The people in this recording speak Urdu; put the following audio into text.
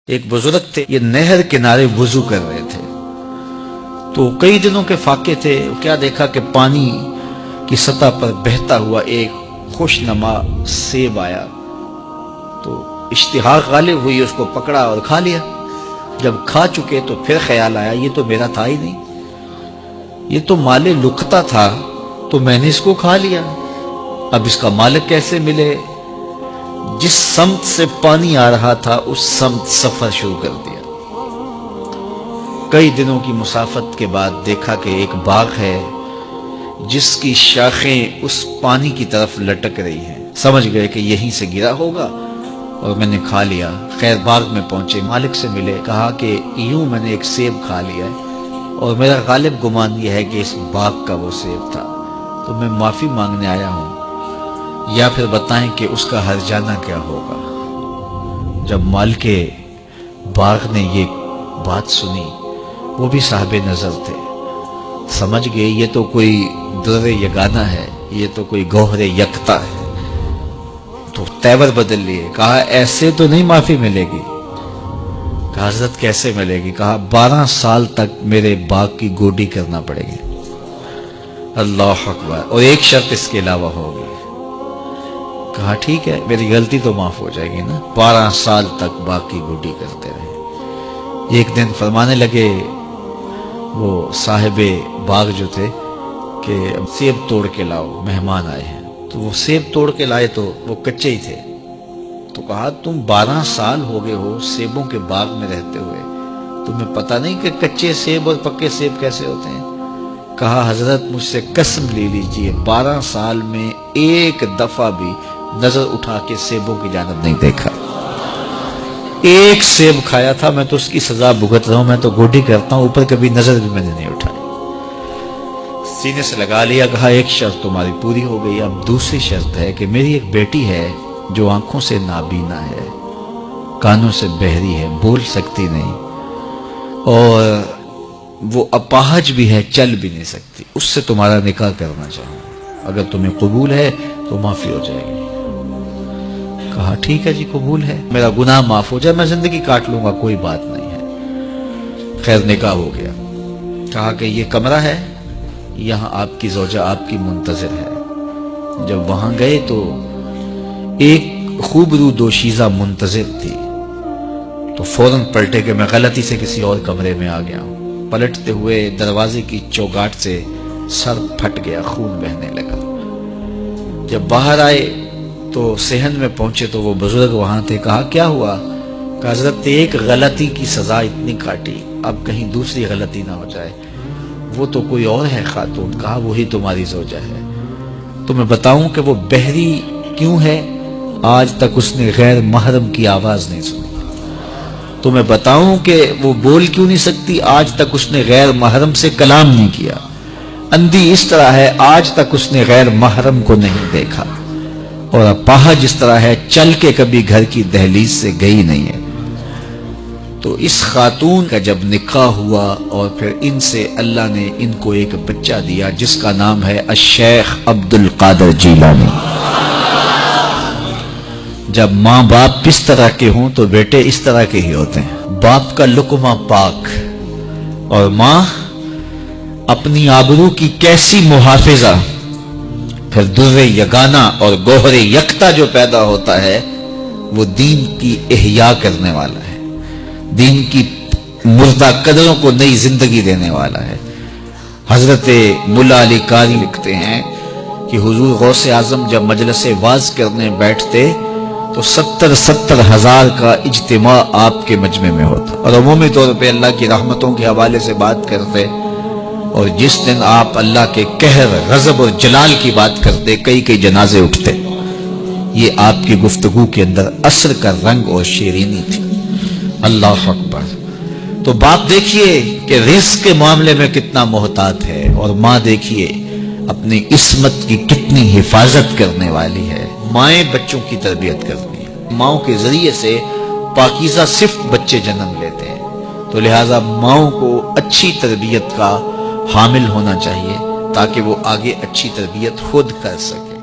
ایک بزرگ تھے، یہ نہر کنارے وضو کر رہے تھے تو کئی دنوں کے فاقے تھے۔ کیا دیکھا کہ پانی کی سطح پر بہتا ہوا ایک خوش نما سیب آیا تو اشتہاق غالب ہوئی، اس کو پکڑا اور کھا لیا۔ جب کھا چکے تو پھر خیال آیا یہ تو میرا تھا ہی نہیں، یہ تو مال لقطہ تھا، تو میں نے اس کو کھا لیا، اب اس کا مالک کیسے ملے؟ جس سمت سے پانی آ رہا تھا اس سمت سفر شروع کر دیا۔ کئی دنوں کی مسافت کے بعد دیکھا کہ ایک باغ ہے جس کی شاخیں اس پانی کی طرف لٹک رہی ہیں۔ سمجھ گئے کہ یہیں سے گرا ہوگا اور میں نے کھا لیا۔ خیر باغ میں پہنچے، مالک سے ملے، کہا کہ یوں میں نے ایک سیب کھا لیا ہے اور میرا غالب گمان یہ ہے کہ اس باغ کا وہ سیب تھا، تو میں معافی مانگنے آیا ہوں، یا پھر بتائیں کہ اس کا ہرجانہ کیا ہوگا۔ جب مالک باغ نے یہ بات سنی، وہ بھی صاحب نظر تھے، سمجھ گئے یہ تو کوئی در یگانہ ہے، یہ تو کوئی گوہر یکتا ہے، تو تیور بدل لیے۔ کہا ایسے تو نہیں معافی ملے گی۔ کہا حضرت کیسے ملے گی؟ کہا 12 سال تک میرے باغ کی گوڈی کرنا پڑے گی۔ اللہ اکبر، اور ایک شرط اس کے علاوہ ہوگی۔ کہا ٹھیک ہے، میری غلطی تو معاف ہو جائے گی نا۔ 12 سال تک باغ کی گوڈی کرتے رہے۔ ایک دن فرمانے لگے وہ صاحب باغ جو تھے کہ سیب توڑ کے لاؤ، مہمان آئے ہیں۔ تو وہ سیب توڑ کے لائے تو وہ کچے ہی تھے۔ تو کہا تم 12 سال ہو گئے ہو سیبوں کے باغ میں رہتے ہوئے، تمہیں پتہ نہیں کہ کچے سیب اور پکے سیب کیسے ہوتے ہیں؟ کہا حضرت مجھ سے قسم لے لیجئے 12 سال میں ایک دفعہ بھی نظر اٹھا کے سیبوں کی جانب نہیں دیکھا۔ ایک سیب کھایا تھا، میں تو اس کی سزا بھگت رہا ہوں، میں تو گوڈی کرتا ہوں، اوپر کبھی نظر بھی میں نے نہیں اٹھائی۔ سینے سے لگا لیا، کہا ایک شرط تمہاری پوری ہو گئی، اب دوسری شرط ہے کہ میری ایک بیٹی ہے جو آنکھوں سے نابینا ہے، کانوں سے بہری ہے، بول سکتی نہیں، اور وہ اپاہج بھی ہے، چل بھی نہیں سکتی، اس سے تمہارا نکاح کرنا چاہوں، اگر تمہیں قبول ہے تو معافی ہو جائے گی۔ کہا ٹھیک ہے جی قبول ہے، میرا گناہ معاف ہو جائے، میں زندگی کاٹ لوں گا، کوئی بات نہیں ہے۔ خیر نکاح ہو گیا۔ کہا کہ یہ کمرہ ہے، یہاں آپ کی زوجہ آپ کی منتظر ہے۔ جب وہاں گئے تو ایک خوبرو دوشیزہ منتظر تھی، تو فوراً پلٹے کہ میں غلطی سے کسی اور کمرے میں آ گیا ہوں۔ پلٹتے ہوئے دروازے کی چوگاٹ سے سر پھٹ گیا، خون بہنے لگا۔ جب باہر آئے تو صحن میں پہنچے تو وہ بزرگ وہاں تھے۔ کہا کیا ہوا؟ کہ حضرت ایک غلطی کی سزا اتنی کاٹی، اب کہیں دوسری غلطی نہ ہو جائے۔ وہ تو کوئی اور ہے خاتون۔ کہا وہی تمہاری زوجہ ہے۔ تو میں بتاؤں کہ وہ بہری کیوں ہے؟ آج تک اس نے غیر محرم کی آواز نہیں سنی۔ تو میں بتاؤں کہ وہ بول کیوں نہیں سکتی؟ آج تک اس نے غیر محرم سے کلام نہیں کیا۔ اندھی اس طرح ہے، آج تک اس نے غیر محرم کو نہیں دیکھا، اور اپاہج اس طرح ہے، چل کے کبھی گھر کی دہلیز سے گئی نہیں ہے۔ تو اس خاتون کا جب نکاح ہوا اور پھر ان سے اللہ نے ان کو ایک بچہ دیا جس کا نام ہے الشیخ عبد القادر جیلانی۔ جب ماں باپ اس طرح کے ہوں تو بیٹے اس طرح کے ہی ہوتے ہیں۔ باپ کا لقمہ پاک اور ماں اپنی آبرو کی کیسی محافظہ، پھر در یگانہ اور گوہر یکتا جو پیدا ہوتا ہے وہ دین کی احیاء کرنے والا ہے، دین کی مردہ قدروں کو نئی زندگی دینے والا ہے۔ حضرت ملا علی قاری لکھتے ہیں کہ حضور غوث اعظم جب مجلس واعظ کرنے بیٹھتے تو 70 ہزار کا اجتماع آپ کے مجمع میں ہوتا، اور عمومی طور پہ اللہ کی رحمتوں کے حوالے سے بات کرتے، اور جس دن آپ اللہ کے قہر، غضب اور جلال کی بات کرتے کئی جنازے اٹھتے۔ یہ آپ کی گفتگو کے اندر عصر کا رنگ اور شیرینی تھی۔ اللہ اکبر۔ تو باپ دیکھیے کہ رزق کے معاملے میں کتنا محتاط ہے، اور ماں دیکھیے اپنی عصمت کی کتنی حفاظت کرنے والی ہے۔ مائیں بچوں کی تربیت کرتی ہیں، ماؤں کے ذریعے سے پاکیزہ صرف بچے جنم لیتے ہیں، تو لہٰذا ماؤں کو اچھی تربیت کا حامل ہونا چاہیے تاکہ وہ آگے اچھی تربیت خود کر سکے۔